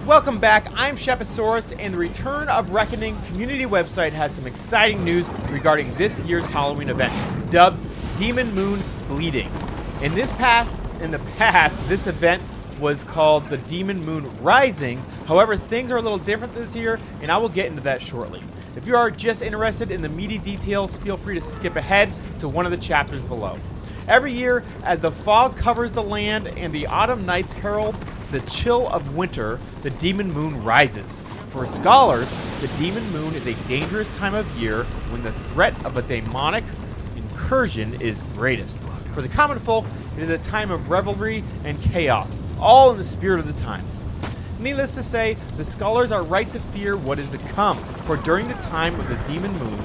Welcome back, I'm Shepasaurus, and the Return of Reckoning community website has some exciting news regarding this year's Halloween event, dubbed Demon Moon Bleeding. In the past, this event was called the Demon Moon Rising. However, things are a little different this year, and I will get into that shortly. If you are just interested in the meaty details, feel free to skip ahead to one of the chapters below. Every year, as the fog covers the land and the autumn nights herald the chill of winter, the Demon Moon rises. For scholars, the Demon Moon is a dangerous time of year when the threat of a demonic incursion is greatest. For the common folk, it is a time of revelry and chaos, all in the spirit of the times. Needless to say, the scholars are right to fear what is to come, for during the time of the Demon Moon,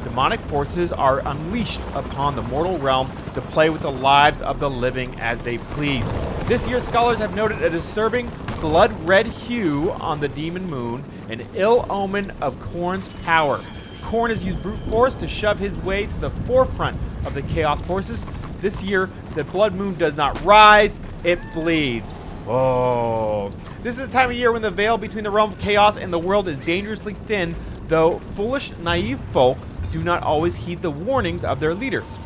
demonic forces are unleashed upon the mortal realm to play with the lives of the living as they please. This year, scholars have noted a disturbing blood-red hue on the Demon Moon, an ill omen of Khorne's power. Khorne has used brute force to shove his way to the forefront of the Chaos forces. This year, the Blood Moon does not rise, it bleeds. Oh. This is the time of year when the veil between the realm of chaos and the world is dangerously thin, though foolish, naive folk do not always heed the warnings of their leaders.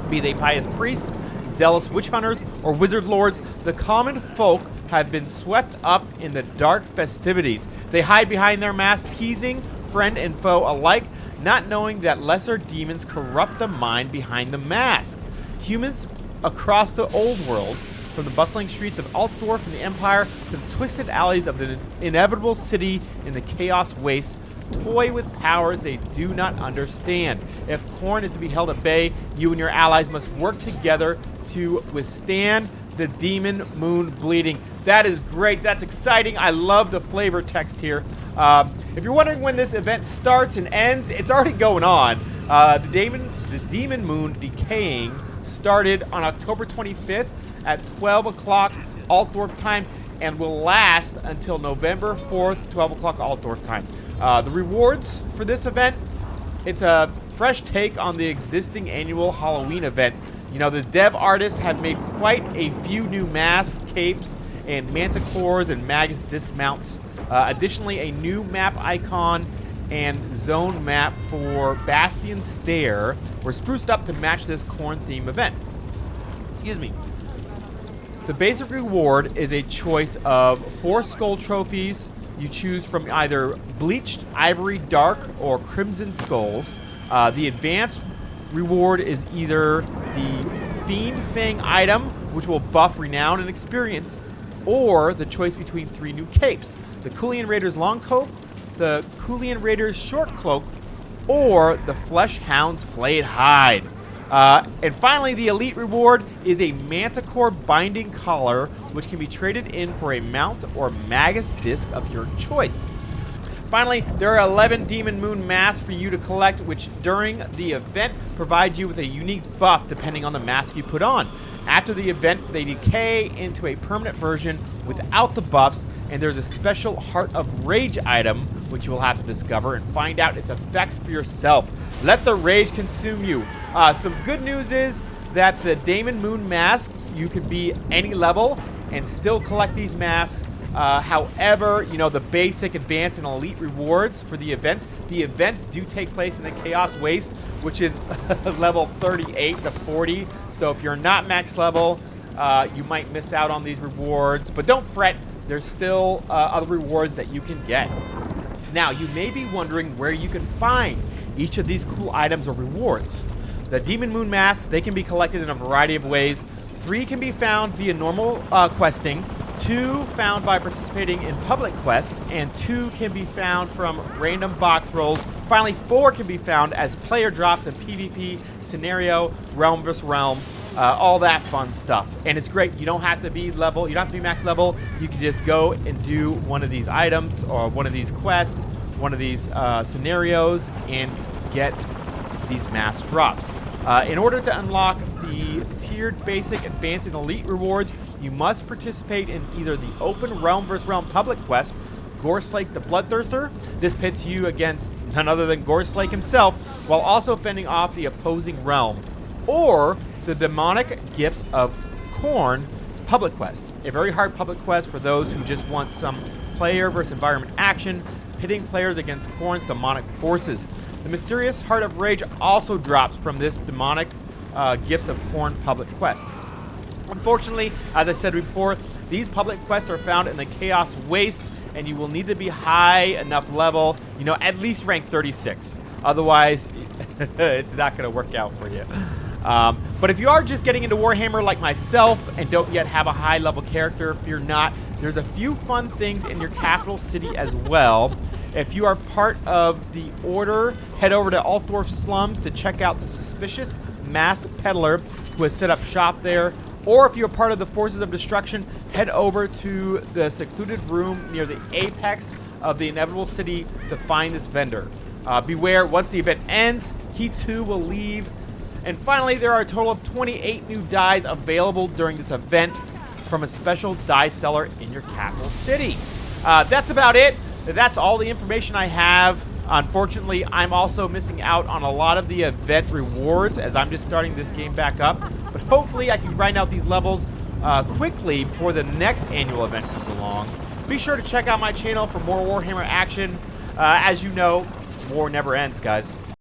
Be they pious priests, zealous witch hunters, or wizard lords, the common folk have been swept up in the dark festivities. They hide behind their masks, teasing friend and foe alike, not knowing that lesser demons corrupt the mind behind the mask. Humans across the old world, from the bustling streets of Altdorf and the Empire to the twisted alleys of the inevitable city in the chaos wastes, toy with powers they do not understand. If Khorne is to be held at bay, you and your allies must work together to withstand the Demon Moon bleeding. That is great. That's exciting. I love the flavor text here. If you're wondering when this event starts and ends, it's already going on. The Demon Moon decaying started on October 25th at 12 o'clock Altdorf time and will last until November 4th, 12 o'clock Altdorf time. The rewards for this event, it's a fresh take on the existing annual Halloween event. You know, the dev artists have made quite a few new masks, capes, and manticores and magus disc mounts. Additionally, a new map icon and zone map for Bastion Stair were spruced up to match this Khorne theme event. Excuse me. The basic reward is a choice of 4 skull trophies. You choose from either bleached, ivory, dark, or crimson skulls. The advanced reward is either the Fiend Fang item, which will buff renown and experience, or the choice between 3 new capes: the Kulian Raiders long coat, the Kulian Raiders short cloak, or the Flesh Hound's flayed hide. And finally, the elite reward is a Manticore binding collar, which can be traded in for a mount or magus disc of your choice. Finally, there are 11 Demon Moon masks for you to collect, which during the event provide you with a unique buff depending on the mask you put on. After the event, they decay into a permanent version without the buffs, and there's a special Heart of Rage item, which you will have to discover and find out its effects for yourself. Let the rage consume you. Some good news is that the Demon Moon mask, you could be any level and still collect these masks. However, you know, the basic, advanced, and elite rewards for the events do take place in the Chaos Waste, which is level 38 to 40. So if you're not max level, you might miss out on these rewards. But don't fret, there's still other rewards that you can get. Now, you may be wondering where you can find each of these cool items or rewards. The Demon Moon masks, they can be collected in a variety of ways. 3 can be found via normal questing, 2 found by participating in public quests, and 2 can be found from random box rolls. Finally, 4 can be found as player drops in PvP, scenario, realm vs. realm, all that fun stuff. And it's great. You don't have to be level, you don't have to be max level. You can just go and do one of these items or one of these quests, one of these scenarios, and get these mass drops. In order to unlock the tiered basic, advanced, and elite rewards, you must participate in either the open realm vs. realm public quest, Gorslake the Bloodthirster. This pits you against none other than Gorslake himself, while also fending off the opposing realm, or the Demonic Gifts of Khorne public quest. A very hard public quest for those who just want some player versus environment action, pitting players against Khorne's demonic forces. The mysterious Heart of Rage also drops from this demonic Gifts of Khorne public quest. Unfortunately, as I said before, these public quests are found in the Chaos Waste, and you will need to be high enough level, you know, at least rank 36. Otherwise, it's not going to work out for you. But if you are just getting into Warhammer like myself and don't yet have a high level character, fear not. There's a few fun things in your capital city as well. If you are part of the Order, head over to Altdorf Slums to check out the suspicious masked peddler who has set up shop there. Or if you're part of the Forces of Destruction, head over to the secluded room near the apex of the Inevitable City to find this vendor. Beware, once the event ends, he too will leave. And finally, there are a total of 28 new dies available during this event from a special die seller in your capital city. That's about it. That's all the information I have. Unfortunately, I'm also missing out on a lot of the event rewards as I'm just starting this game back up. But hopefully I can grind out these levels quickly before the next annual event comes along. Be sure to check out my channel for more Warhammer action. As you know, war never ends, guys.